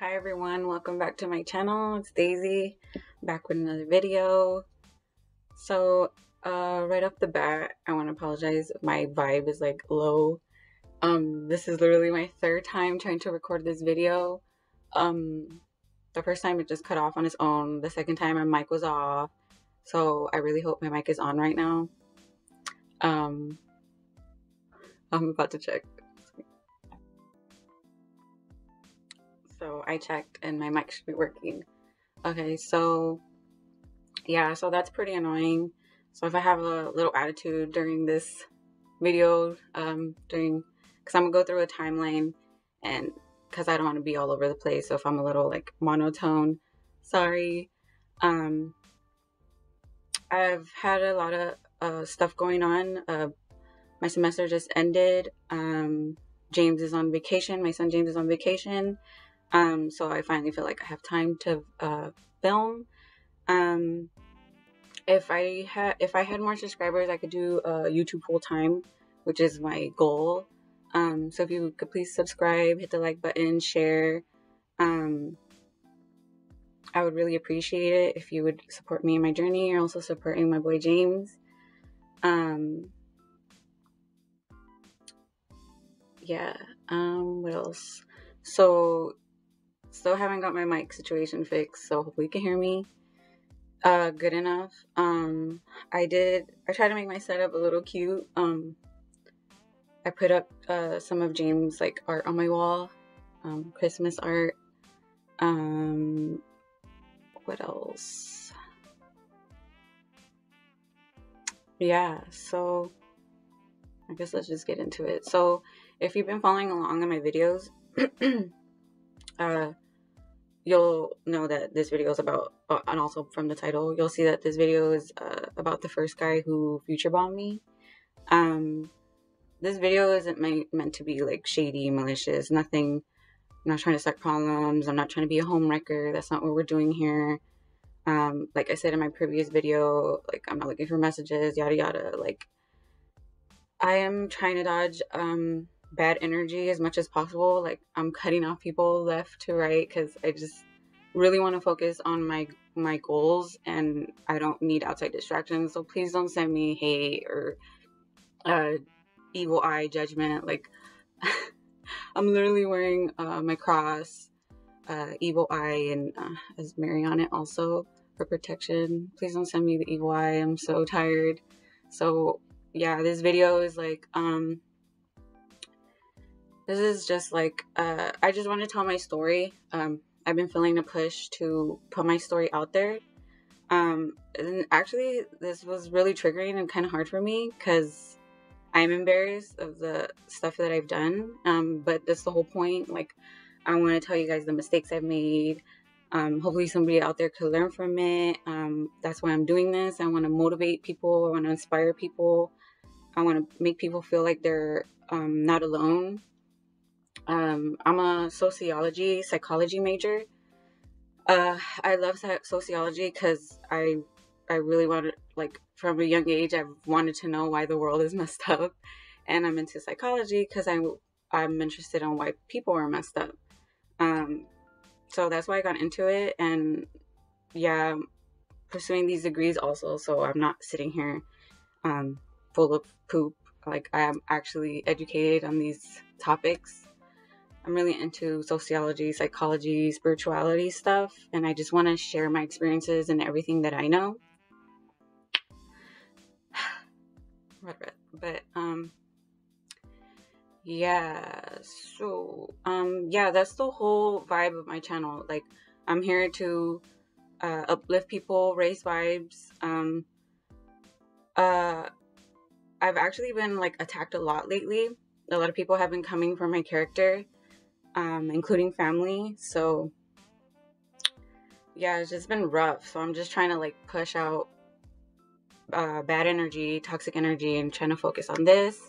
Hi everyone, welcome back to my channel. It's Daisy, back with another video. So, right off the bat, I want to apologize if my vibe is like low. This is literally my third time trying to record this video. The first time it just cut off on its own. The second time my mic was off. So I really hope my mic is on right now. I'm about to check. So I checked and my mic should be working. Okay, so yeah, so that's pretty annoying. So if I have a little attitude during this video, because I'm gonna go through a timeline, and because I don't want to be all over the place, so if I'm a little like monotone, sorry. I've had a lot of stuff going on. My semester just ended. James is on vacation. My son James is on vacation. So I finally feel like I have time to film. If I had more subscribers, I could do YouTube full time, which is my goal. So if you could please subscribe, hit the like button, share. I would really appreciate it if you would support me in my journey. You're also supporting my boy James. Yeah. What else? So still haven't got my mic situation fixed, so hopefully you can hear me good enough. I tried to make my setup a little cute. I put up some of James' like art on my wall, Christmas art. What else? Yeah, so I guess let's just get into it. So if you've been following along in my videos, you'll know that this video is about, and also from the title, you'll see that this video is about the first guy who future bombed me. This video isn't meant to be like shady, malicious, nothing. I'm not trying to start problems. I'm not trying to be a homewrecker. That's not what we're doing here. Like I said in my previous video, like I'm not looking for messages, yada yada. Like I am trying to dodge bad energy as much as possible. Like I'm cutting off people left to right because I just really want to focus on my goals, and I don't need outside distractions. So please don't send me hate or evil eye judgment. Like I'm literally wearing my cross, evil eye, and as Mary on it also for protection. Please don't send me the evil eye. I'm so tired. So yeah, this video is like this is just like I just want to tell my story. I've been feeling a push to put my story out there. And actually this was really triggering and kind of hard for me because I'm embarrassed of the stuff that I've done. But that's the whole point. Like I want to tell you guys the mistakes I've made. Hopefully somebody out there could learn from it. That's why I'm doing this. I want to motivate people. I want to inspire people. I want to make people feel like they're not alone. I'm a psychology major. I love sociology because I really wanted, like from a young age, I've wanted to know why the world is messed up, and I'm into psychology because I'm interested in why people are messed up. So that's why I got into it, and yeah, pursuing these degrees also. So I'm not sitting here full of poop. Like I am actually educated on these topics. I'm really into sociology, psychology, spirituality stuff, and I just want to share my experiences and everything that I know. But yeah, so yeah, that's the whole vibe of my channel. Like I'm here to uplift people, raise vibes. I've actually been like attacked a lot lately. A lot of people have been coming for my character, including family. So yeah, it's just been rough. So I'm just trying to like push out bad energy, toxic energy, and trying to focus on this.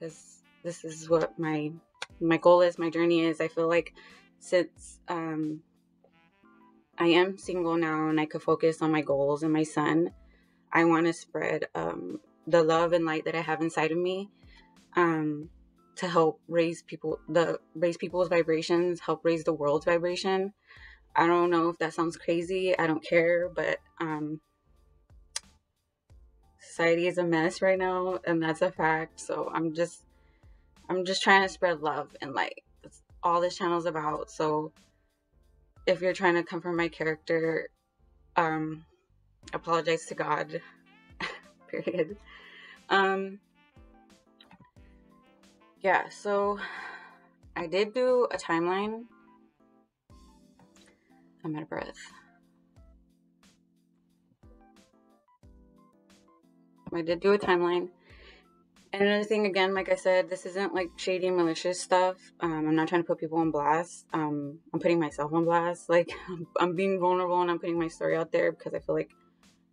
This is what my goal is, my journey is. I feel like since I am single now and I could focus on my goals and my son, I want to spread the love and light that I have inside of me to help raise people's vibrations, help raise the world's vibration. I don't know if that sounds crazy. I don't care, but society is a mess right now, and that's a fact. So I'm just trying to spread love and light. That's all this channel is about. So if you're trying to come from my character, apologize to God. Period. Yeah, so I did do a timeline. I'm out of breath. I did do a timeline. And another thing, again, like I said, this isn't like shady, malicious stuff. I'm not trying to put people on blast. I'm putting myself on blast. Like, I'm being vulnerable and I'm putting my story out there because I feel like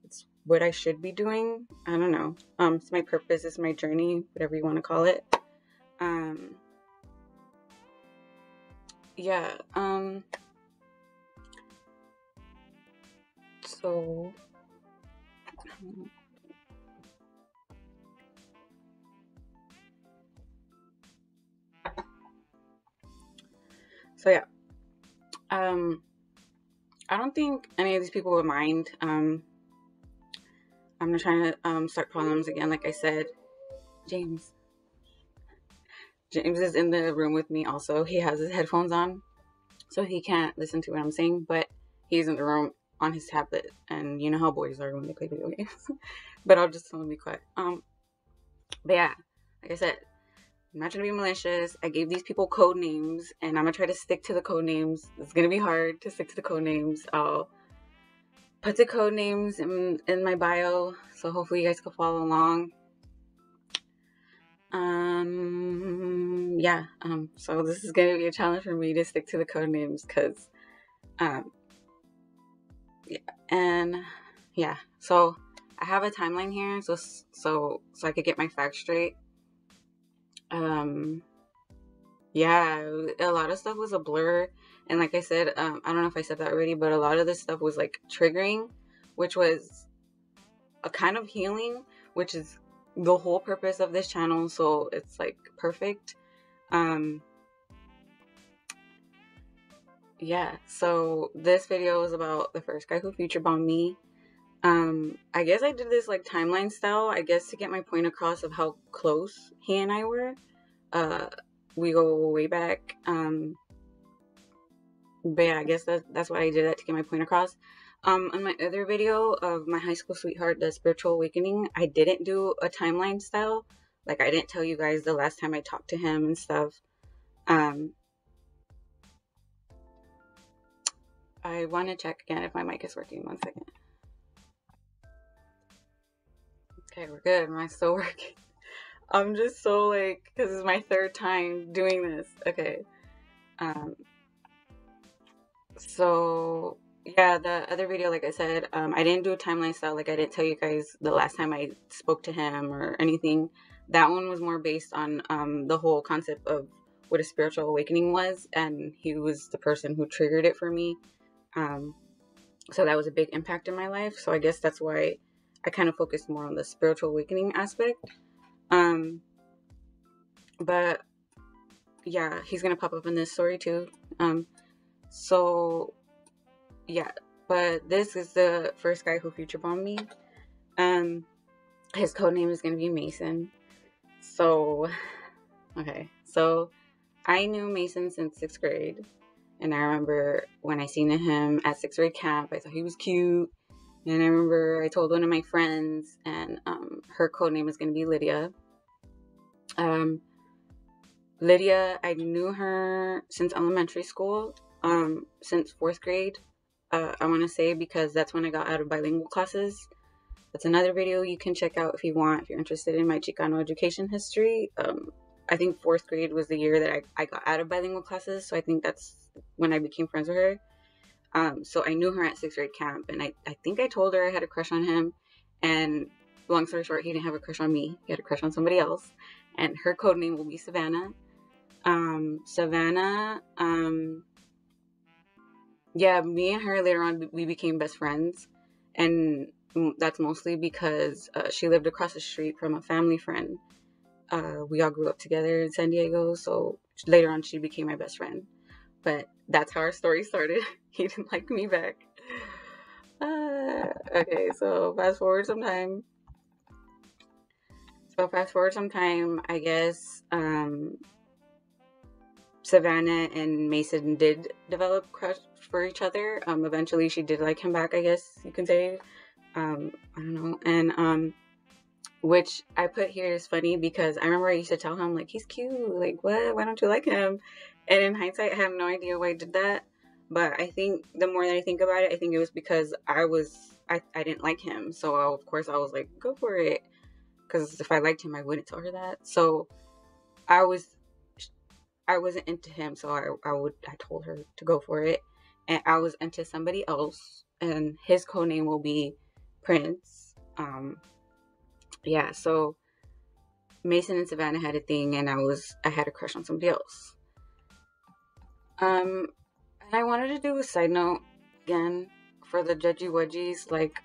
it's what I should be doing. I don't know. It's my purpose. It's my journey, whatever you want to call it. Yeah. So. So yeah. I don't think any of these people would mind. I'm not trying to start problems again. Like I said, James is in the room with me also. He has his headphones on, so he can't listen to what I'm saying, but he's in the room on his tablet, and you know how boys are when they play video games. But I'll just tell him to be quiet. But yeah, like I said, I'm not trying to be malicious. I gave these people code names, and I'm gonna try to stick to the code names. It's gonna be hard to stick to the code names. I'll put the code names in my bio, so hopefully you guys can follow along. Yeah, so this is gonna be a challenge for me to stick to the code names, because, yeah, and, yeah, so I have a timeline here, so I could get my facts straight. Yeah, a lot of stuff was a blur, and like I said, I don't know if I said that already, but a lot of this stuff was, like, triggering, which was a kind of healing, which is the whole purpose of this channel, so it's, like, perfect. Yeah, so this video is about the first guy who future bombed me. I guess I did this, like, timeline style, I guess, to get my point across of how close he and I were. We go way back. But yeah, I guess that's why I did that, to get my point across. On my other video of my high school sweetheart, the spiritual awakening, I didn't do a timeline style. Like, I didn't tell you guys the last time I talked to him and stuff. I want to check again if my mic is working. 1 second. Okay, we're good. Am I still working? I'm just so, like, because it's my third time doing this. Okay. So, yeah, the other video, like I said, I didn't do a timeline style. Like, I didn't tell you guys the last time I spoke to him or anything. That one was more based on the whole concept of what a spiritual awakening was, and he was the person who triggered it for me. So that was a big impact in my life. So I guess that's why I kind of focused more on the spiritual awakening aspect. But yeah, he's gonna pop up in this story too. So yeah, but this is the first guy who future bombed me. His code name is gonna be Mason. So, okay, so I knew Mason since 6th grade. And I remember when I seen him at 6th grade camp, I thought he was cute. And I remember I told one of my friends, and her code name is going to be Lydia. Lydia, I knew her since elementary school, since 4th grade, I want to say, because that's when I got out of bilingual classes. That's another video you can check out if you want, if you're interested in my Chicano education history. I think 4th grade was the year that I got out of bilingual classes, so I think that's when I became friends with her. So I knew her at 6th grade camp, and I think I told her I had a crush on him, and long story short, he didn't have a crush on me. He had a crush on somebody else, and her code name will be Savannah. Savannah, yeah, me and her later on, we became best friends, and that's mostly because she lived across the street from a family friend. we all grew up together in San Diego. So later on, she became my best friend. But that's how our story started. He didn't like me back. Okay, so fast forward some time. I guess Savannah and Mason did develop crush for each other. Eventually, she did like him back, I guess you can say. I don't know. And which I put here is funny because I remember I used to tell him, like, he's cute. Like, what? Why don't you like him? And in hindsight, I have no idea why I did that. But I think the more that I think about it, I think it was because I didn't like him. So, of course, I was like, go for it. Because if I liked him, I wouldn't tell her that. So, I wasn't into him. So, I told her to go for it. And I was into somebody else. And his codename will be Prince. Yeah, so Mason and Savannah had a thing, and I had a crush on somebody else. And I wanted to do a side note again for the judgy wedgies. Like,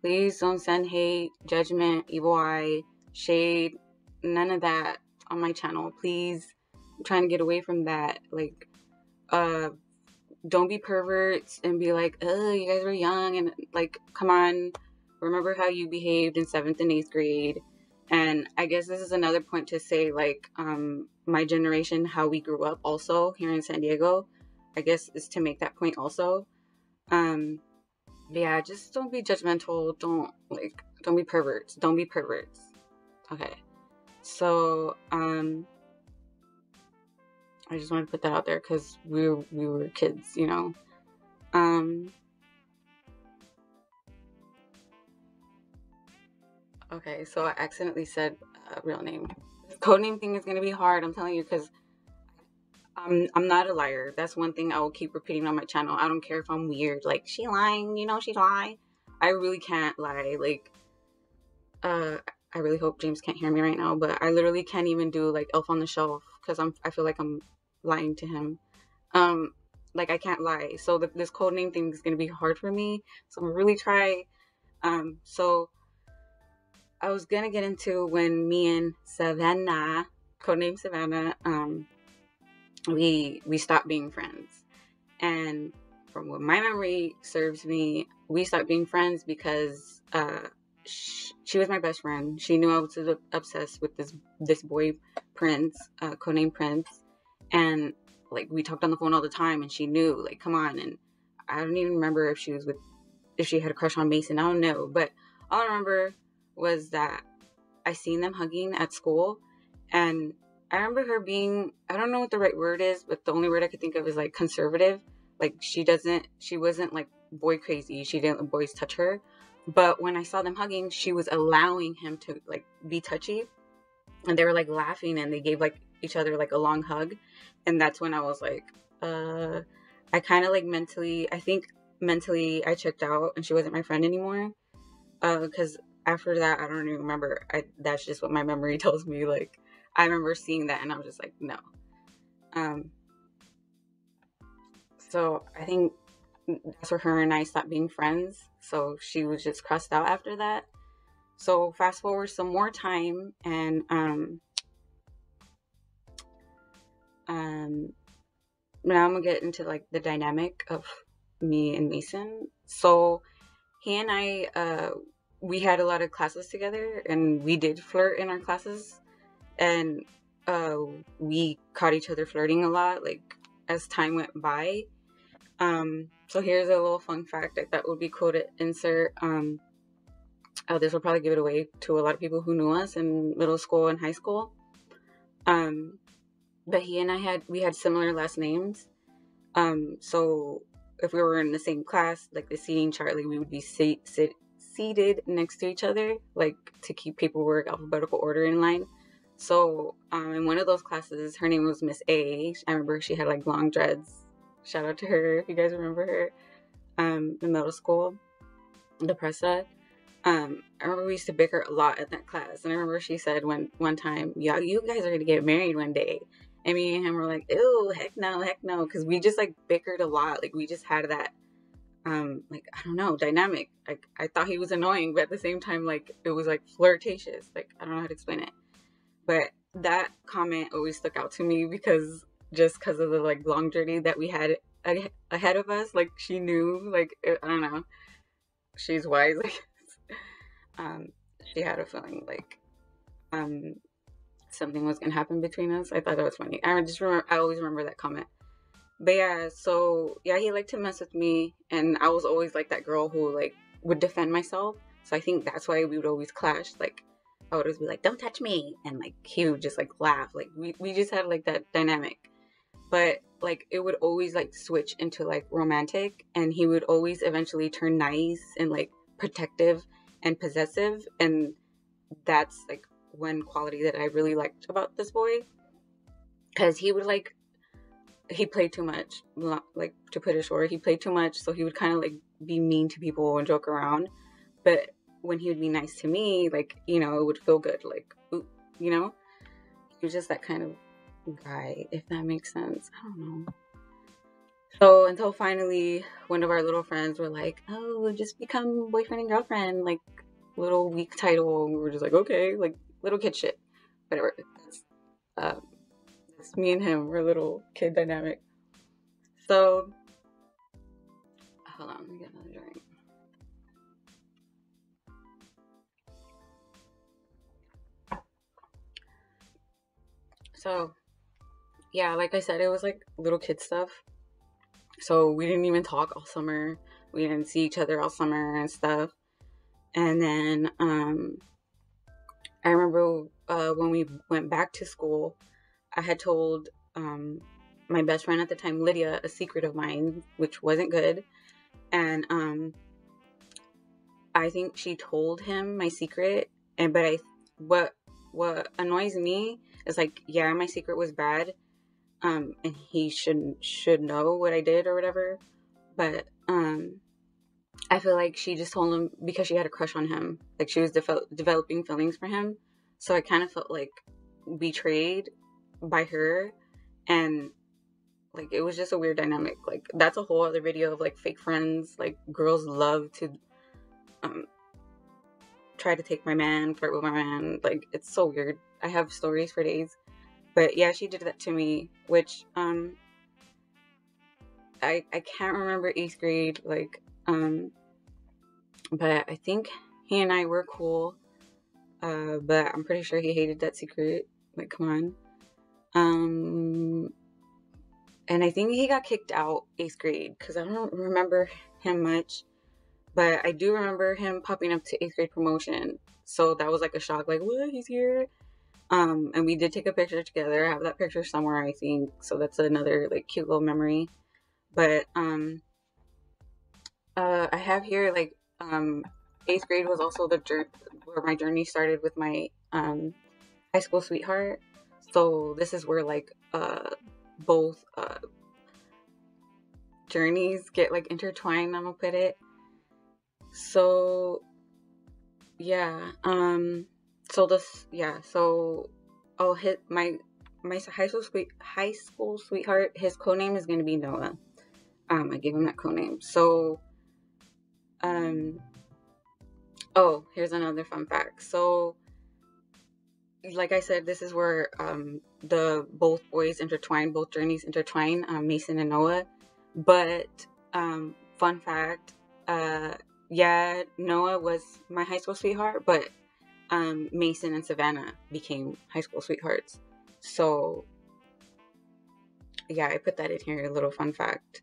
please don't send hate, judgment, evil eye, shade, none of that on my channel. Please, I'm trying to get away from that. Like, don't be perverts and be like, oh, you guys were young, and like, come on, remember how you behaved in 7th and 8th grade. And I guess this is another point to say, like, my generation, how we grew up also here in San Diego, I guess is to make that point also. Yeah, just don't be judgmental. Don't be perverts. Don't be perverts. Okay. So, I just wanted to put that out there because we were kids, you know. Okay, so I accidentally said a real name. This codename thing is gonna be hard, I'm telling you, because I'm not a liar. That's one thing I will keep repeating on my channel. I don't care if I'm weird. Like, she lying, you know, she lie. I really can't lie. Like, I really hope James can't hear me right now, but I literally can't even do like Elf on the Shelf because I feel like I'm lying to him. Like, I can't lie. So this codename thing is gonna be hard for me. So I'm gonna really try. So I was gonna get into when me and Savannah, codename Savannah, we stopped being friends. And from what my memory serves me, we stopped being friends because she was my best friend. She knew I was obsessed with this boy Prince, codename Prince, and like we talked on the phone all the time, and she knew, like, come on. And I don't even remember if she had a crush on Mason. I don't know, but all I remember was that I seen them hugging at school, and I remember her being, I don't know what the right word is, but the only word I could think of is like conservative. Like, she wasn't like boy crazy. She didn't let boys touch her. But when I saw them hugging, she was allowing him to like be touchy, and they were like laughing, and they gave like each other like a long hug. And that's when I was like, I kind of like mentally I checked out, and she wasn't my friend anymore. Because after that, I don't even remember. That's just what my memory tells me. Like, I remember seeing that, and I was just like, no. So I think that's where her and I stopped being friends. So she was just crossed out after that. So fast forward some more time, and now I'm gonna get into like the dynamic of me and Mason. So he and I, we had a lot of classes together, and we did flirt in our classes, and we caught each other flirting a lot, like, as time went by. So here's a little fun fact I thought would be cool to insert. This will probably give it away to a lot of people who knew us in middle school and high school. But he and I had similar last names. So if we were in the same class, like the seating chart, like we would be seated next to each other, like to keep paperwork alphabetical order in line. So in one of those classes, her name was Miss A. I remember she had like long dreads. Shout out to her if you guys remember her. In middle school, the Pressa. I remember we used to bicker a lot in that class, and I remember she said one time, "Yeah, you guys are gonna get married one day." And me and him were like, "Ew, heck no," because we just like bickered a lot. Like, we just had that, like, I don't know, dynamic. Like, I thought he was annoying, but at the same time, like, it was like flirtatious. Like, I don't know how to explain it, But that comment always stuck out to me because of the like long journey that we had ahead of us. Like she knew, like I don't know, she's wise. Like um, she had a feeling like um something was gonna happen between us. I thought that was funny. I always remember that comment. But yeah, so yeah, he liked to mess with me, and I was always like that girl who like would defend myself. So I think that's why we would always clash. Like I would always be like, "Don't touch me," and like he would just like laugh. Like we just had like that dynamic. But like it would always like switch into like romantic, and he would always eventually turn nice and like protective and possessive, and that's like one quality that I really liked about this boy, because he played too much. Like, to put it short, he played too much, so he would kind of like be mean to people and joke around. But when he would be nice to me, like, you know, it would feel good. Like, ooh, you know, he was just that kind of guy, if that makes sense. I don't know. So until finally one of our little friends were like, "Oh, just become boyfriend and girlfriend," like little weak title, and we were just like, "Okay," like little kid shit, whatever. Uh, it's me and him. We're a little kid dynamic. So hold on, let me get another drink. So yeah, like I said, it was like little kid stuff. So we didn't even talk all summer. We didn't see each other all summer and stuff. And then I remember when we went back to school, I had told my best friend at the time, Lydia, a secret of mine, which wasn't good. And I think she told him my secret. And but what annoys me is like, yeah, my secret was bad. And he should know what I did or whatever. But I feel like she just told him because she had a crush on him. Like she was developing feelings for him. So I kind of felt like betrayed by her, and like it was just a weird dynamic. Like that's a whole other video of like fake friends. Like girls love to um try to take my man, flirt with my man. Like it's so weird. I have stories for days. But yeah, she did that to me, which I can't remember 8th grade, like but I think he and I were cool. But I'm pretty sure he hated that secret. Like, come on. And I think he got kicked out 8th grade because I don't remember him much. But I do remember him popping up to 8th grade promotion. So that was like a shock, like, what? He's here? And we did take a picture together. I have that picture somewhere, I think. So that's another like cute little memory. But I have here like 8th grade was also the where my journey started with my high school sweetheart. So this is where like both journeys get like intertwined, I'm gonna put it. So yeah, so I'll hit my high school sweetheart. His codename is gonna be Noah. I gave him that codename. So oh, here's another fun fact. So like I said, this is where the both boys intertwine, both journeys intertwine, Mason and Noah. But fun fact, yeah, Noah was my high school sweetheart, but Mason and Savannah became high school sweethearts. So yeah, I put that in here, a little fun fact.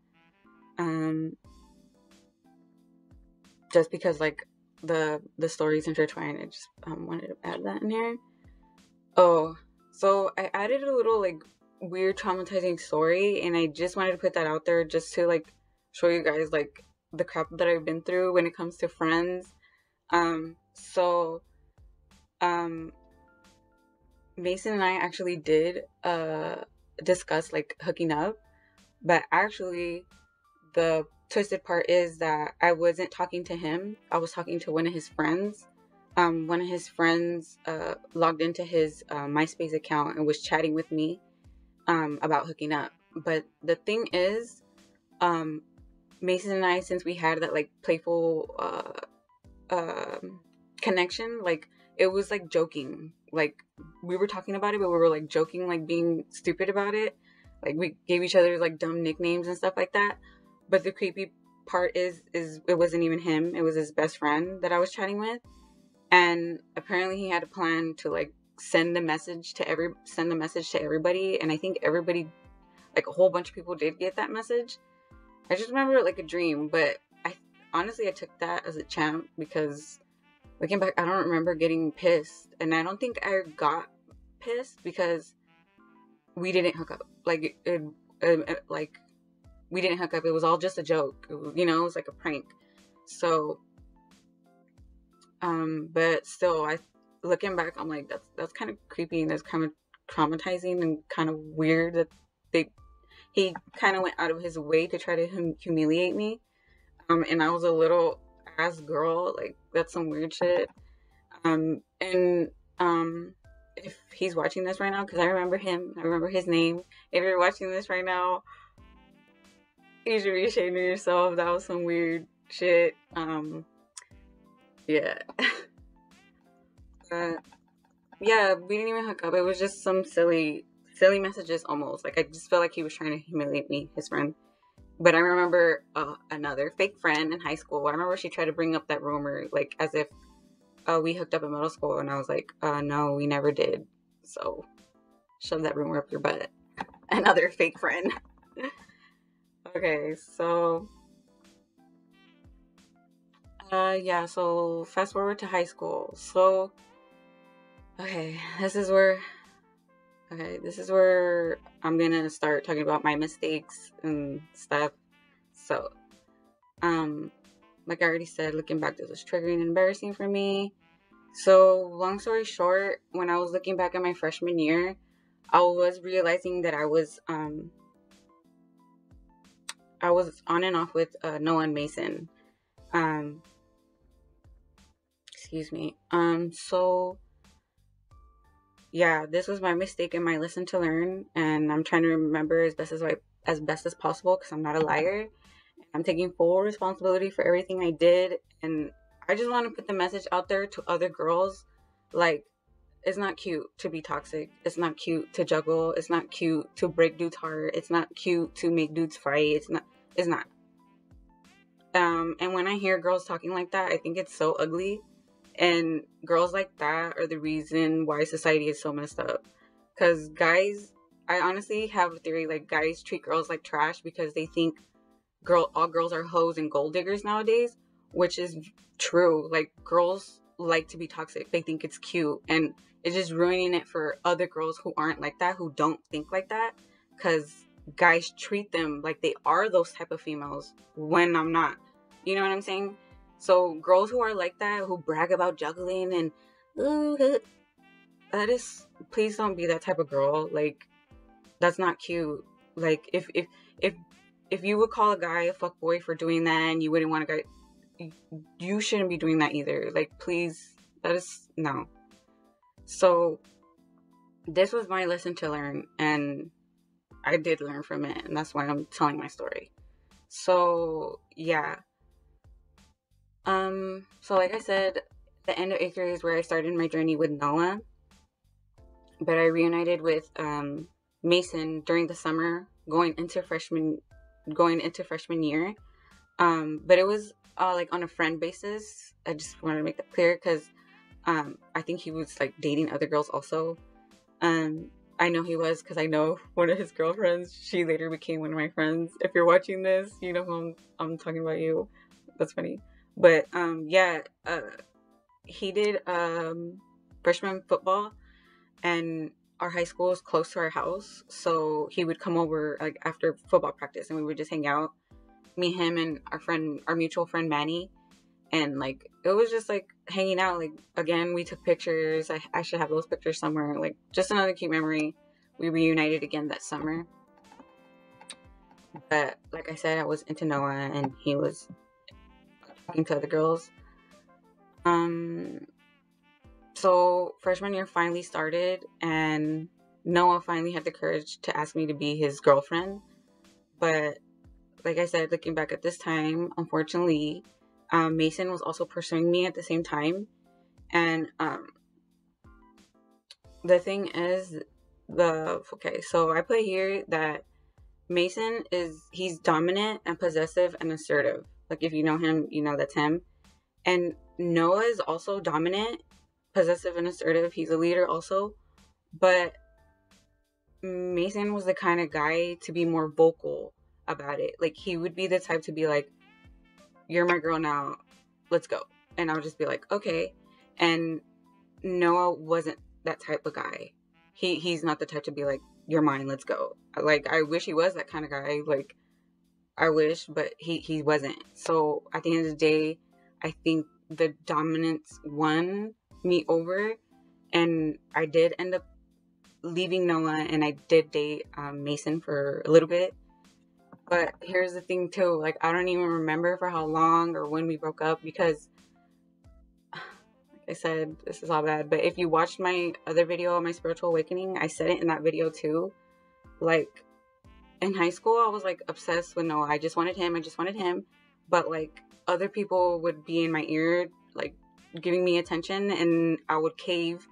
Just because like the stories intertwine, I just wanted to add that in here. Oh, so I added a little like weird traumatizing story, and I just wanted to put that out there just to like show you guys like the crap that I've been through when it comes to friends. So Mason and I actually did discuss like hooking up, but actually the twisted part is that I wasn't talking to him. I was talking to one of his friends. One of his friends logged into his MySpace account and was chatting with me about hooking up. But the thing is, Mason and I, since we had that like playful connection, like it was like joking. Like, we were talking about it, but we were like joking, like being stupid about it. Like, we gave each other like dumb nicknames and stuff like that. But the creepy part is it wasn't even him. It was his best friend that I was chatting with. And apparently he had a plan to like send the message to everybody. And I think everybody, like a whole bunch of people, did get that message. I just remember it like a dream, but I took that as a champ, because looking back, I don't remember getting pissed, and I don't think I got pissed because we didn't hook up. Like, like we didn't hook up. It was all just a joke. It was like a prank. So, but still, looking back, I'm like, that's kind of creepy, and that's kind of traumatizing and kind of weird that he kind of went out of his way to try to humiliate me. And I was a little ass girl. Like, that's some weird shit. And if he's watching this right now, because I remember his name. If you're watching this right now, you should be ashamed of yourself. That was some weird shit. Yeah. Yeah, we didn't even hook up. It was just some silly messages almost. Like, I just felt like he was trying to humiliate me, his friend. But I remember another fake friend in high school. I remember she tried to bring up that rumor, like, as if we hooked up in middle school. And I was like, no, we never did. So, shove that rumor up your butt. Another fake friend. Okay, so... yeah, so fast forward to high school. So... Okay, this is where I'm gonna start talking about my mistakes and stuff. So, like I already said, looking back, this was triggering and embarrassing for me. So, long story short, when I was looking back at my freshman year, I was realizing that I was on and off with Noah and Mason. Excuse me. So... yeah, this was my mistake and my lesson to learn, and I'm trying to remember as best as possible, because I'm not a liar. I'm taking full responsibility for everything I did, and I just want to put the message out there to other girls, like, it's not cute to be toxic. It's not cute to juggle. It's not cute to break dudes' heart. It's not cute to make dudes fight. It's not. And when I hear girls talking like that, I think it's so ugly. And girls like that are the reason why society is so messed up. Because guys, I honestly have a theory, like, guys treat girls like trash because they think all girls are hoes and gold diggers nowadays, which is true. Like, girls like to be toxic. They think it's cute, and it's just ruining it for other girls who aren't like that, who don't think like that, because guys treat them like they are those type of females when I'm not. You know what I'm saying? So girls who are like that, who brag about juggling and please don't be that type of girl. Like, that's not cute. Like, if you would call a guy a fuckboy for doing that, and you wouldn't want a guy, you shouldn't be doing that either. Like, please, that is no. So this was my lesson to learn, and I did learn from it, and that's why I'm telling my story. So yeah. So like I said, the end of 8th grade is where I started my journey with Noah. But I reunited with Mason during the summer, going into freshman year. But it was like on a friend basis. I just wanted to make that clear, because I think he was like dating other girls also. I know he was, because I know one of his girlfriends. She later became one of my friends. If you're watching this, you know who I'm talking about. You. That's funny. But yeah, he did freshman football, and our high school is close to our house, so he would come over like after football practice, and we would just hang out, me, him, and our mutual friend Manny, and like it was just like hanging out. Like, again, we took pictures. I should have those pictures somewhere. Like, just another cute memory. We reunited again that summer. But like I said, I was into Noah, and he was talking to other girls. So freshman year finally started, and Noah finally had the courage to ask me to be his girlfriend. But like I said, looking back at this time, unfortunately, Mason was also pursuing me at the same time. And the thing is, okay, so I put here that Mason he's dominant and possessive and assertive. Like, if you know him, you know that's him. And Noah is also dominant, possessive, and assertive. He's a leader also. But Mason was the kind of guy to be more vocal about it. Like, he would be the type to be like, "You're my girl now, let's go." And I would just be like, "Okay." And Noah wasn't that type of guy. He's not the type to be like, "You're mine, let's go." Like, I wish he was that kind of guy. Like, I wish, but he wasn't. So at the end of the day, I think the dominance won me over, and I did end up leaving Noah, and I did date Mason for a little bit. But here's the thing too, like, I don't even remember for how long or when we broke up, because like I said, this is all bad, but if you watched my other video on my spiritual awakening, I said it in that video too. Like, in high school, I was like obsessed with Noah. I just wanted him. But like, other people would be in my ear, like giving me attention, and I would cave.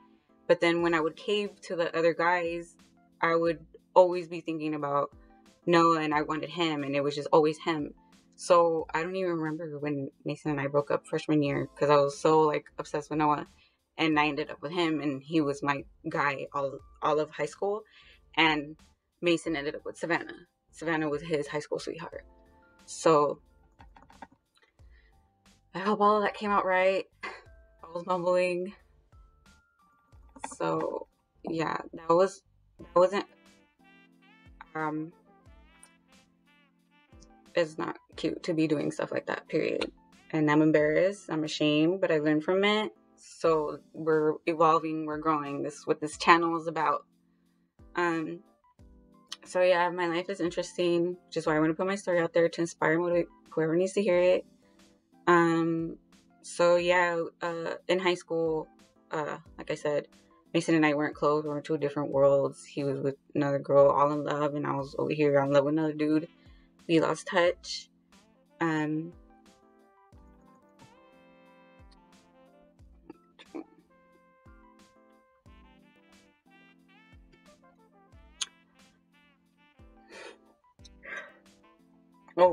But then when I would cave to the other guys, I would always be thinking about Noah, and I wanted him, and it was just always him. So I don't even remember when Mason and I broke up freshman year, because I was so like obsessed with Noah, and I ended up with him, and he was my guy all of high school. And Mason ended up with Savannah. Savannah was his high school sweetheart. So I hope all of that came out right. I was mumbling. So yeah, that wasn't it's not cute to be doing stuff like that, period. And I'm embarrassed, I'm ashamed, but I learned from it. So we're evolving, we're growing. This is what this channel is about. So yeah, my life is interesting, which is why I want to put my story out there to inspire and motivate whoever needs to hear it. So yeah, in high school, like I said, Mason and I weren't close. We were in two different worlds. He was with another girl, all in love, and I was over here in love with another dude. We lost touch. Oh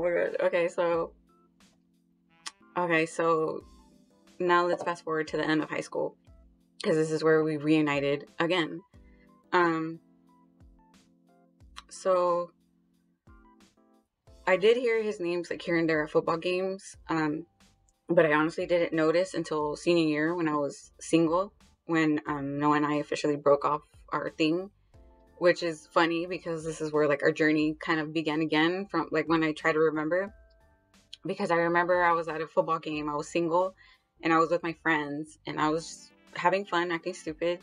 my god. Okay, so now let's fast forward to the end of high school, because this is where we reunited again. So I did hear his names like here and there at football games, but I honestly didn't notice until senior year when I was single, when Noah and I officially broke off our thing, which is funny because this is where like our journey kind of began again, from like when I try to remember, because I remember I was at a football game, I was single, and I was with my friends, and I was having fun, acting stupid,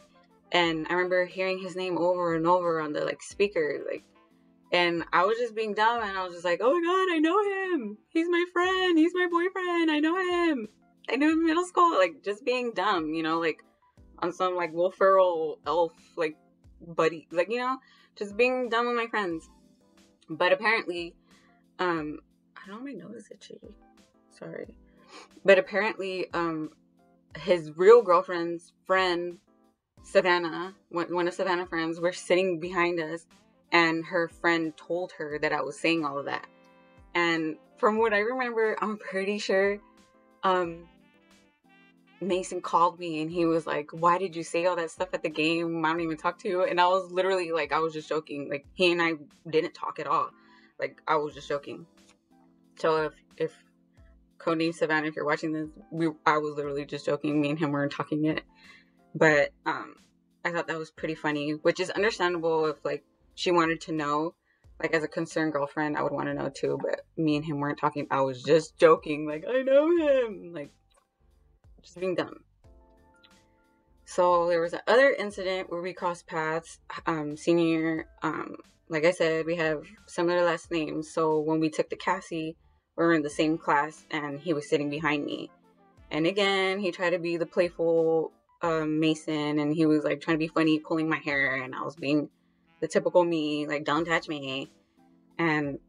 and I remember hearing his name over and over on the like speaker, like, and I was just being dumb, and I was just like, "Oh my god, I know him! He's my friend! He's my boyfriend! I know him! I knew him in middle school!" Like, just being dumb, you know, like on some like Will Ferrell elf like buddy, like, you know, just being dumb with my friends. But apparently, I don't know, my nose is itchy. Sorry. But apparently, his real girlfriend's friend, Savannah, one of Savannah's friends, were sitting behind us, and her friend told her that I was saying all of that. And from what I remember, I'm pretty sure Mason called me and he was like, "Why did you say all that stuff at the game? I don't even talk to you." And I was literally like, I was just joking. Like, he and I didn't talk at all. Like, I was just joking. So if codename Savannah, if you're watching this, I was literally just joking. Me and him weren't talking yet. But I thought that was pretty funny, which is understandable if like she wanted to know. Like, as a concerned girlfriend, I would want to know too. But me and him weren't talking. I was just joking. Like, I know him. Like, just being dumb. So there was another incident where we crossed paths senior year. Like I said, we have similar last names. So when we took the Cassie, we were in the same class, and he was sitting behind me. And again, he tried to be the playful Mason, and he was like trying to be funny, pulling my hair, and I was being the typical me, like, "Don't touch me." And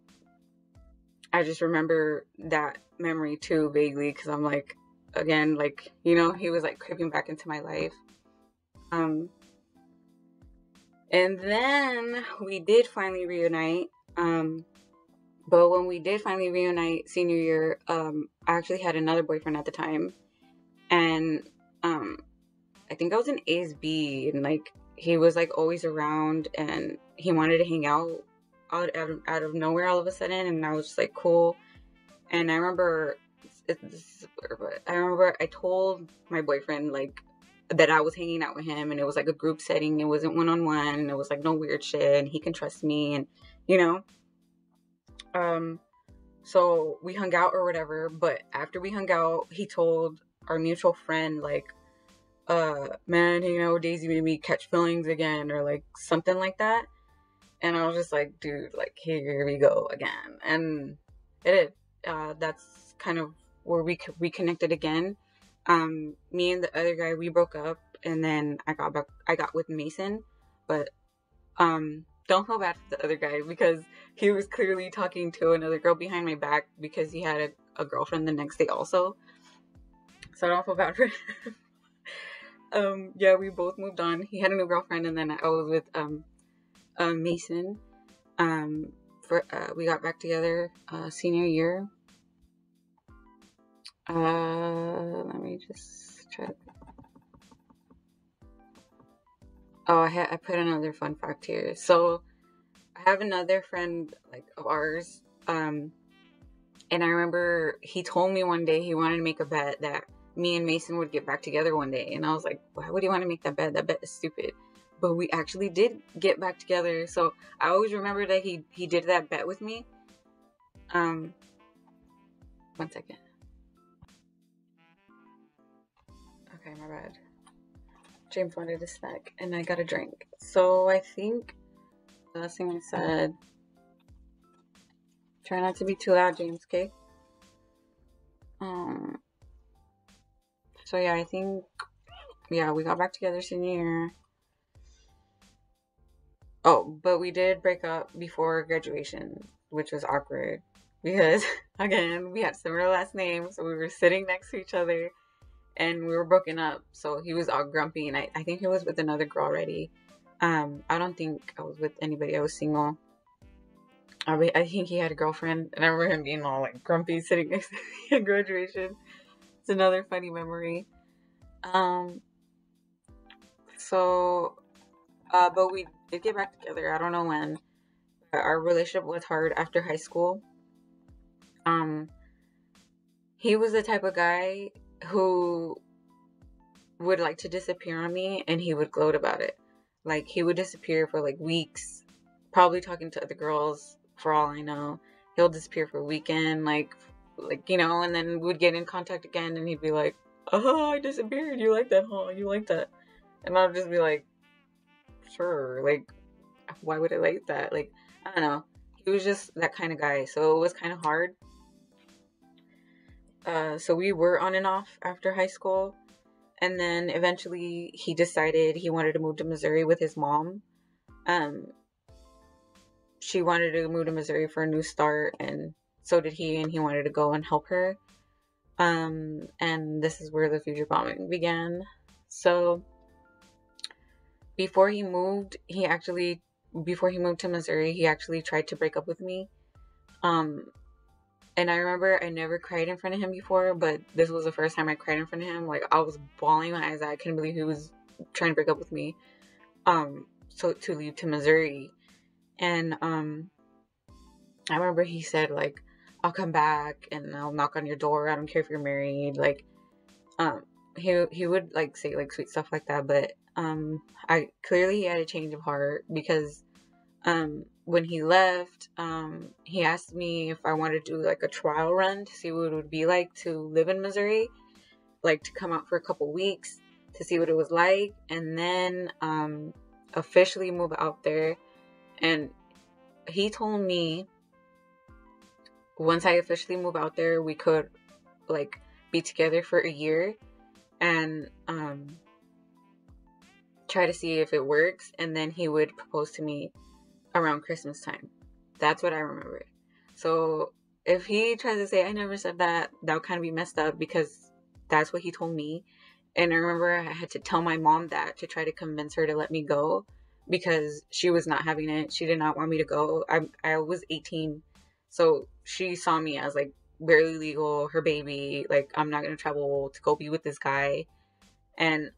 I just remember that memory too vaguely, because I'm like, again, like, you know, he was like creeping back into my life. And then we did finally reunite. But when we did finally reunite senior year, I actually had another boyfriend at the time, and I think I was in ASB, and like he was like always around, and he wanted to hang out of nowhere all of a sudden, and I was just like cool. And I remember I told my boyfriend like that I was hanging out with him, and it was like a group setting. It wasn't one on one. It was like no weird shit, and he can trust me, and you know. Um, so we hung out or whatever. But after we hung out, he told our mutual friend like, man, hanging out with Daisy made me catch feelings again, or like something like that. And I was just like, dude, like here we go again, and it did. That's kind of where we reconnected again. Me and the other guy, we broke up, and then I got with Mason, but don't feel bad for the other guy because he was clearly talking to another girl behind my back because he had a girlfriend the next day also. So don't feel bad for him. Yeah, we both moved on. He had a new girlfriend, and then I was with Mason. We got back together senior year. Let me just try. Oh, I put another fun fact here. So I have another friend like of ours, and I remember he told me one day he wanted to make a bet that me and Mason would get back together one day, and I was like, why would he want to make that bet? That bet is stupid. But we actually did get back together. So I always remember that he did that bet with me. 1 second. Okay, my bad. James wanted a snack, and I got a drink. So I think the last thing I said. Try not to be too loud, James. Okay. So yeah, I think we got back together senior year. Oh, but we did break up before graduation, which was awkward because again we had similar last names, so we were sitting next to each other, and we were broken up. So he was all grumpy, and I think he was with another girl already. I don't think I was with anybody. I was single. I think he had a girlfriend, and I remember him being all like grumpy sitting next to me at graduation. It's another funny memory. So, but we did get back together. I don't know when. Our relationship was hard after high school. He was the type of guy who would like to disappear on me, and he would gloat about it. Like, he would disappear for like weeks, probably talking to other girls, for all I know. He'll disappear for a weekend, like, and then we'd get in contact again, and he'd be like, oh, I disappeared. You like that, huh? You like that? And I'll just be like, sure. Like, why would I like that? Like, I don't know. He was just that kind of guy. So it was kind of hard. So we were on and off after high school. And then eventually he decided he wanted to move to Missouri with his mom. She wanted to move to Missouri for a new start, and so did he, and he wanted to go and help her. And this is where the future bombing began. So before he moved to Missouri, he actually tried to break up with me. And I remember I never cried in front of him before, but this was the first time I cried in front of him. Like, I was bawling my eyes out. I couldn't believe he was trying to break up with me. So to leave to Missouri. And I remember he said, like, I'll come back and I'll knock on your door. I don't care if you're married. Like, he would like say like sweet stuff like that, but he had a change of heart because when he left, he asked me if I wanted to do like a trial run to see what it would be like to live in Missouri, like to come out for a couple weeks to see what it was like, and then officially move out there. And he told me once I officially move out there, we could like be together for a year and try to see if it works, and then he would propose to me around Christmas time. That's what I remember. So if he tries to say I never said that, that would kind of be messed up because that's what he told me. And I remember I had to tell my mom that to try to convince her to let me go. because she was not having it. She did not want me to go. I was 18, so she saw me as like barely legal, her baby. Like, I'm not gonna travel to go be with this guy. And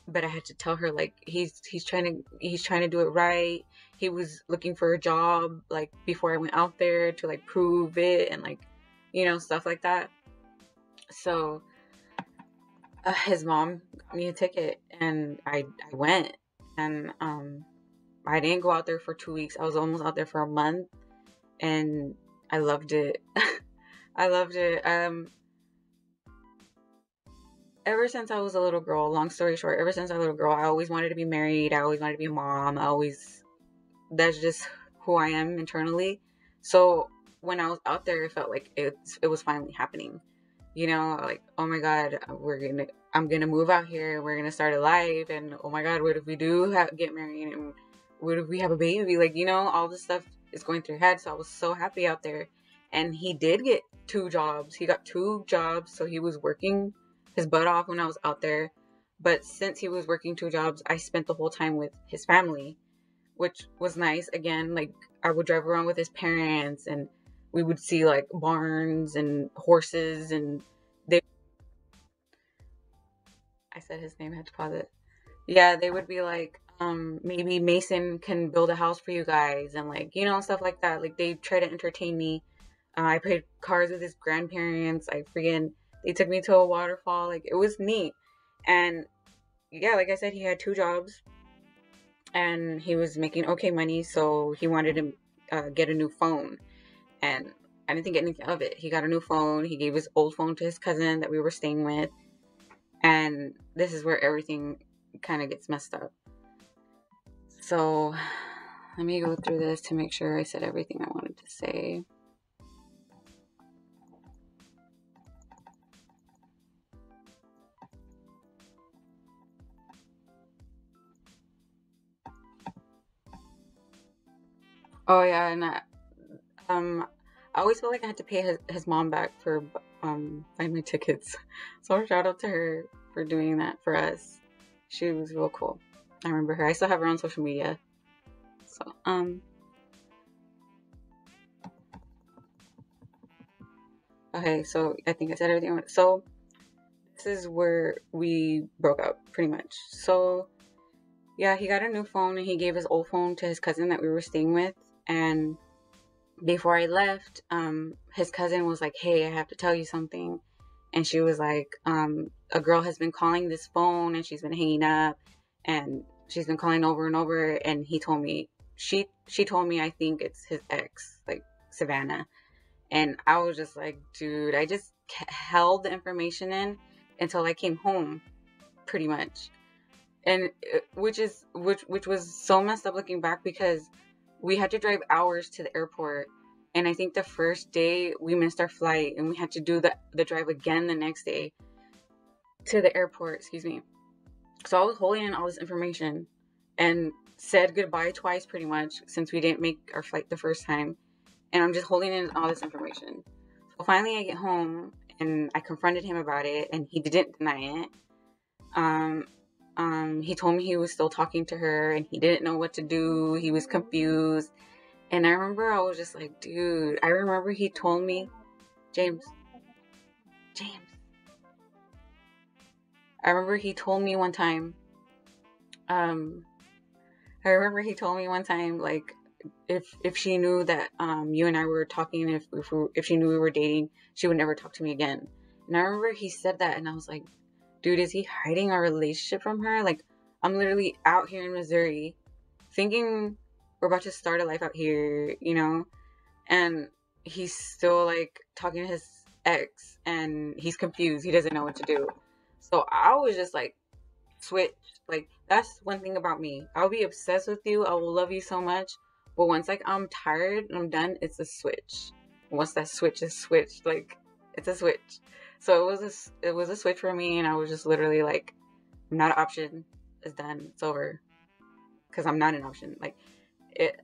but I had to tell her, like, he's trying to do it right. He was looking for a job like before I went out there to like prove it, and like, stuff like that. So his mom got me a ticket, and I went. And I didn't go out there for 2 weeks. I was almost out there for a month, and I loved it. I loved it. Ever since I was a little girl, long story short, ever since I was a little girl, I always wanted to be married. I always wanted to be a mom. That's just who I am internally. So when I was out there, it felt like it was finally happening. Like, oh my God, I'm gonna move out here. We're gonna start a life, and oh my God, what if we do get married, and what if we have a baby? Like, all this stuff is going through your head. So I was so happy out there, and he did get 2 jobs. He got 2 jobs, so he was working his butt off when I was out there. But since he was working 2 jobs, I spent the whole time with his family, which was nice. Again, like, I would drive around with his parents, and we would see like barns and horses, and they I said his name, I had to pause it. Yeah, they would be like, maybe Mason can build a house for you guys, and like, stuff like that. Like, they try to entertain me. I played cards with his grandparents. They took me to a waterfall. Like, it was neat. And yeah, like I said, he had 2 jobs, and he was making okay money, so he wanted to get a new phone. And I didn't think anything of it. He got a new phone. He gave his old phone to his cousin that we were staying with. And this is where everything kind of gets messed up. So let me go through this to make sure I said everything I wanted to say. Oh yeah, and I always felt like I had to pay his mom back for buying my tickets. So shout out to her for doing that for us. She was real cool. I remember her. I still have her on social media. So okay, so I think I said everything. So this is where we broke up, pretty much. So yeah, he got a new phone, and he gave his old phone to his cousin that we were staying with. And before I left, his cousin was like, "Hey, I have to tell you something." And she was like, "A girl has been calling this phone, and she's been hanging up, and she's been calling over and over." And he told me, she told me, I think it's his ex, like Savannah. And I was just like, dude, I just held the information in until I came home, pretty much. And which was so messed up looking back, because we had to drive hours to the airport. And I think the first day we missed our flight, and we had to do the drive again the next day to the airport, excuse me. So I was holding in all this information and said goodbye twice, pretty much, since we didn't make our flight the first time. And I'm just holding in all this information. So finally I get home, and I confronted him about it, and he didn't deny it. He told me he was still talking to her, and he didn't know what to do. He was confused. And I remember I was just like, dude, I remember he told me, James, I remember he told me one time, like, if she knew that you and I were talking, if she knew we were dating, she would never talk to me again. And I remember he said that, and I was like, dude, is he hiding our relationship from her? Like, I'm literally out here in Missouri thinking we're about to start a life out here, and he's still like talking to his ex, and he's confused. He doesn't know what to do. So I was just like, switch. Like, that's one thing about me. I'll be obsessed with you. I will love you so much. But once like I'm tired and I'm done, it's a switch. Once that switch is switched, like, it's a switch. So it was a switch for me, and I was just literally like, I'm not an option. It's done. It's over. Because I'm not an option. Like, it.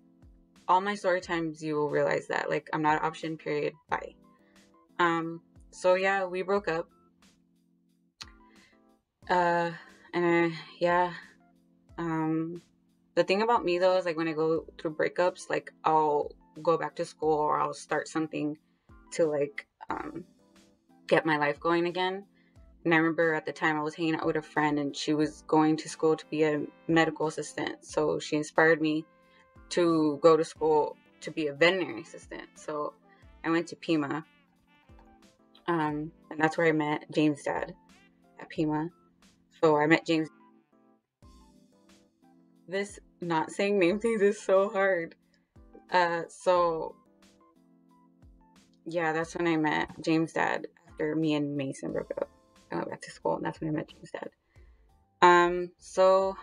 All my story times, you will realize that, like, I'm not an option. Period. Bye. So yeah, we broke up. And yeah. The thing about me though is like when I go through breakups, like I'll go back to school or I'll start something to like get my life going again. And I remember at the time I was hanging out with a friend and she was going to school to be a medical assistant. So she inspired me to go to school to be a veterinary assistant. So I went to Pima. And that's where I met James' dad, at Pima. So I met James. This not saying name things is so hard. So yeah, that's when I met James' dad after me and Mason broke up. I went back to school and that's when I met James' dad. So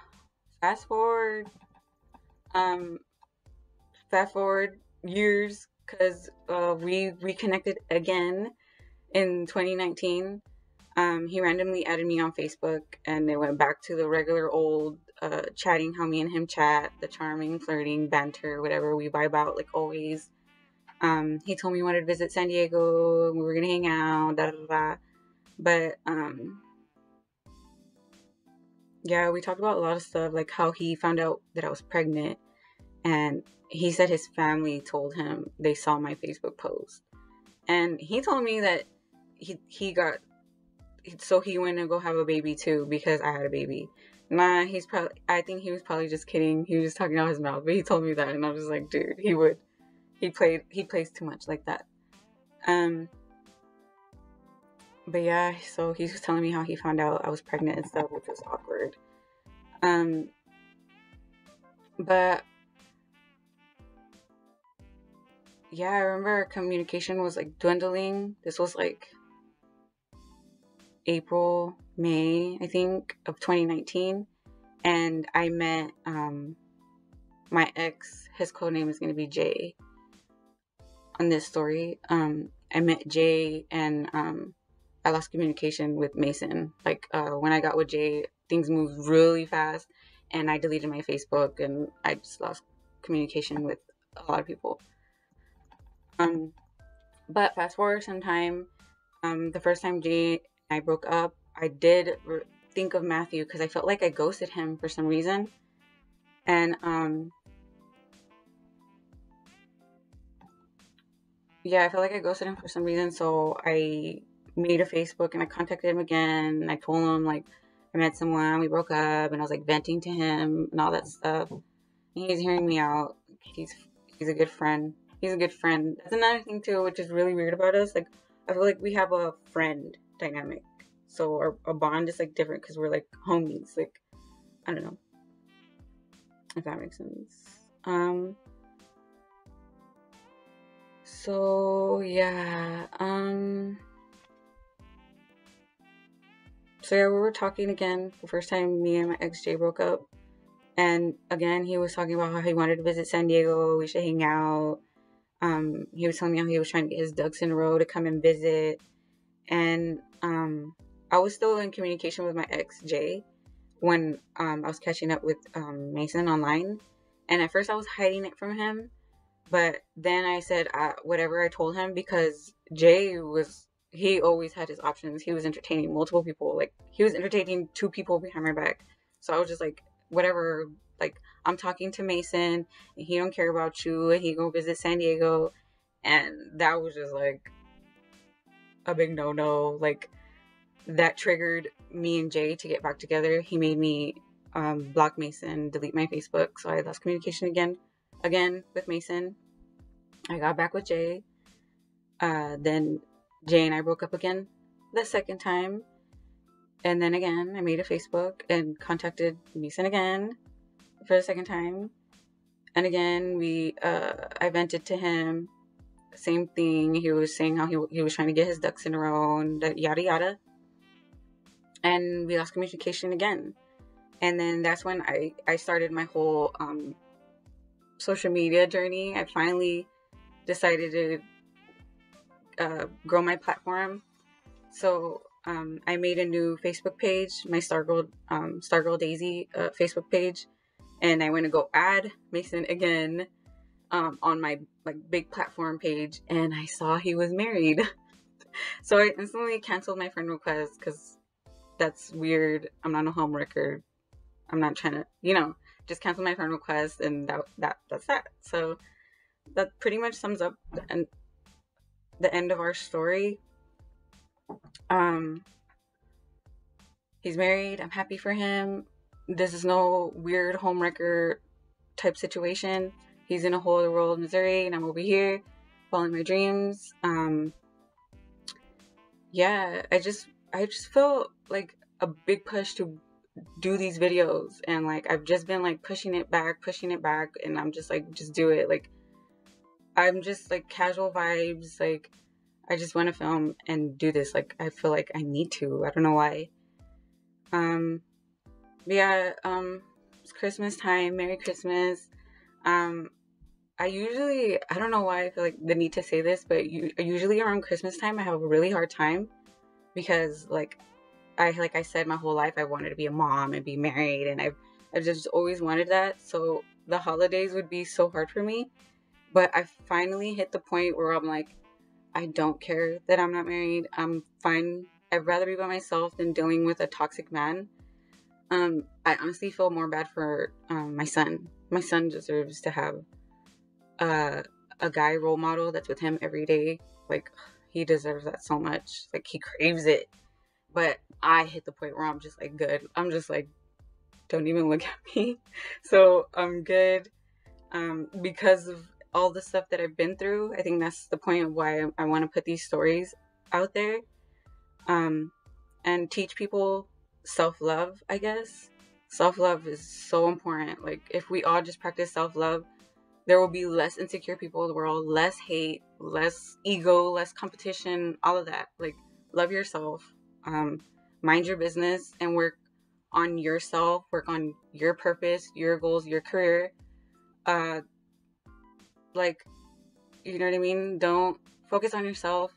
fast forward, um, fast forward years, because we reconnected again in 2019. He randomly added me on Facebook and it went back to the regular old chatting, how me and him chat, the charming, flirting, banter, whatever we vibe out like always. He told me he wanted to visit San Diego, we were gonna hang out, da da da. But yeah, we talked about a lot of stuff, like how he found out that I was pregnant, and he said his family told him they saw my Facebook post, and he told me that he got, so he went to go have a baby too because I had a baby. Nah, I think he was probably just kidding. He was just talking out his mouth, but he told me that, and I was just like, dude, he plays too much like that. But yeah, so he was telling me how he found out I was pregnant and stuff, which was awkward. But yeah, I remember our communication was like dwindling. This was like April, May, I think, of 2019. And I met my ex, his code name is going to be Jay on this story. I met Jay and I lost communication with Mason. Like when I got with Jay, things moved really fast and I deleted my Facebook and I just lost communication with a lot of people. But fast forward some time, the first time Jay and I broke up, I did think of Matthew because I felt like I ghosted him for some reason. And yeah, I felt like I ghosted him for some reason. So I made a Facebook and I contacted him again. And I told him like I met someone, we broke up, and I was like venting to him and all that stuff. And he's hearing me out. He's a good friend. He's a good friend. That's another thing too, which is really weird about us. Like I feel like we have a friend dynamic. So our bond is like different because we're like homies. Like I don't know if that makes sense. So yeah. So yeah, we were talking again the first time me and my ex Jay broke up. And again, he was talking about how he wanted to visit San Diego. We should hang out. He was telling me how he was trying to get his ducks in a row to come and visit. And I was still in communication with my ex Jay when I was catching up with Mason online. And at first I was hiding it from him. But then I said whatever I told him, because Jay he always had his options. He was entertaining multiple people. Like he was entertaining 2 people behind my back. So I was just like, whatever, like I'm talking to Mason and he don't care about you and he go visit San Diego. And that was just like a big no. Like that triggered me and Jay to get back together. He made me block Mason, delete my Facebook. So I lost communication again with Mason. I got back with Jay. Then Jay and I broke up again the second time. And then again, I made a Facebook and contacted Mason again for the second time. And again, I vented to him. Same thing. He was saying how he was trying to get his ducks in a row and yada yada. And we lost communication again. And then that's when I started my whole social media journey. I finally decided to grow my platform. So I made a new Facebook page, my Stargirl Daisy Facebook page, and I went to go add Mason again on my like big platform page, and I saw he was married. So I instantly canceled my friend request because that's weird. I'm not a homewrecker. I'm not trying to, just canceled my friend request, and that's that. So that pretty much sums up the end of our story. Um, he's married. I'm happy for him. This is no weird homewrecker type situation. He's in a whole other world, Missouri, and I'm over here following my dreams. Yeah, I just feel like a big push to do these videos, and like I've just been like pushing it back, and I'm just like, just do it. Like I'm just like casual vibes, like I just want to film and do this. Like I feel like I need to. I don't know why. Um yeah, it's Christmas time. Merry Christmas. Um I don't know why I feel like the need to say this, but usually around Christmas time I have a really hard time because like I said, my whole life I wanted to be a mom and be married, and I've just always wanted that. So the holidays would be so hard for me. But I finally hit the point where I'm like, I don't care that I'm not married. I'm fine. I'd rather be by myself than dealing with a toxic man. I honestly feel more bad for my son. My son deserves to have uh, a guy role model that's with him every day. Like, he deserves that so much. Like, he craves it. But I hit the point where I'm just like, good. I'm just like, don't even look at me. So I'm good. Because of all the stuff that I've been through, I think that's the point of why I want to put these stories out there, um, and teach people self-love, I guess. Self-love is so important. Like, if we all just practice self-love, there will be less insecure people in the world, less hate, less ego, less competition, all of that. Like, love yourself, um, mind your business, and work on yourself, work on your purpose, your goals, your career. Uh, like, you know what I mean? Don't focus on yourself,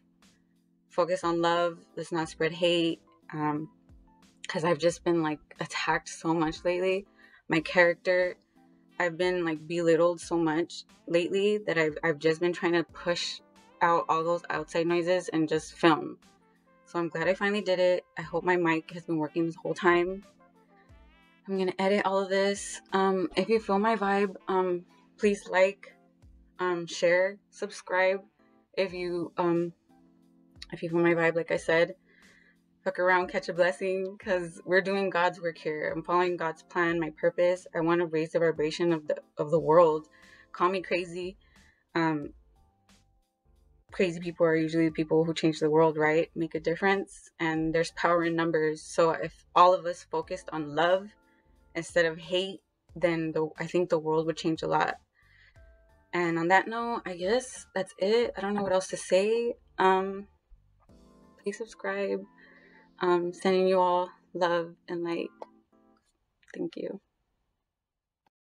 focus on love. Let's not spread hate. Because I've just been like attacked so much lately. My character, I've been like belittled so much lately that I've just been trying to push out all those outside noises and just film. So I'm glad I finally did it. I hope my mic has been working this whole time. I'm gonna edit all of this. If you feel my vibe, please like, share, subscribe. If you feel my vibe, like I said, fuck around, catch a blessing, because we're doing God's work here. I'm following God's plan, my purpose. I want to raise the vibration of the world. Call me crazy. Crazy people are usually the people who change the world, right? Make a difference, and there's power in numbers. So if all of us focused on love instead of hate, then I think the world would change a lot. And on that note, I guess that's it. I don't know what else to say. Please subscribe. Sending you all love and light. Thank you.